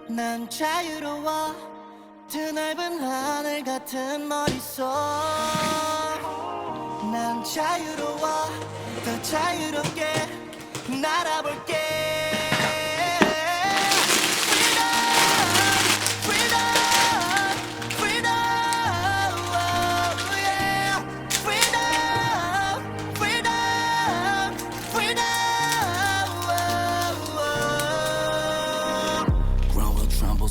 난 자유로워 드넓은 하늘 같은 머릿속 난 자유로워 더 자유롭게 날아볼게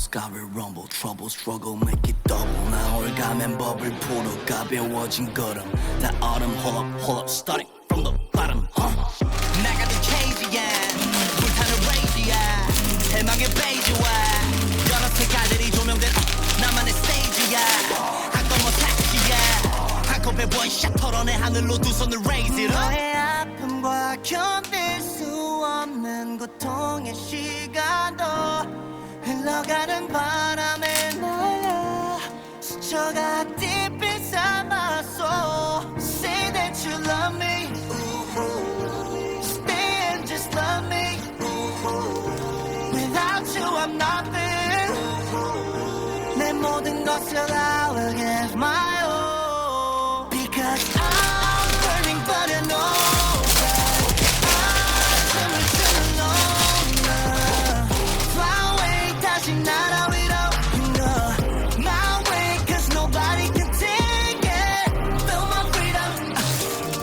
God will rumble, trouble, struggle, make it double 나 올가면 버블 풀어 가벼워진 걸음 다 autumn, hold up, starting from the bottom 나 같은 케이지야 불타는 레이지야 대망의 베이지와 여러 색깔들이 조명된 나만의 스테이지야 한꺼번에 삭시야 한컵에 원샷 털어내 하늘로 두 손을 raise it up 너의 아픔과 견딜 수 없는 고통의 시간도 흘러가는 바람에 날려 스쳐가 deep inside my soul Say that you love me Stay and just love me Without you I'm nothing 내 모든 것을 I will give my all Because I'm burning but I know Not a widow, you know my way, cause nobody can take it. Feel my freedom,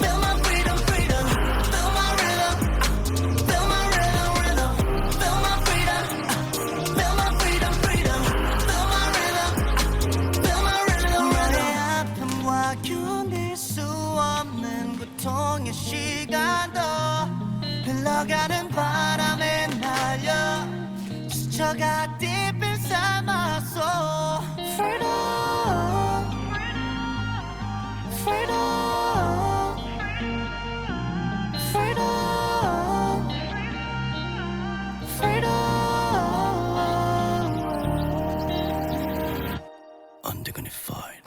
feel my freedom, freedom. Feel my rhythm, feel my rhythm, rhythm. Feel my freedom, feel my freedom, freedom. Feel my rhythm, feel my rhythm, rhythm. 너의 아픔과 견딜 수 없는 고통의 시간도 흘러가는 바람에 날려 스쳐가 deep inside my soul Freedom Freedom Freedom Freedom Undignified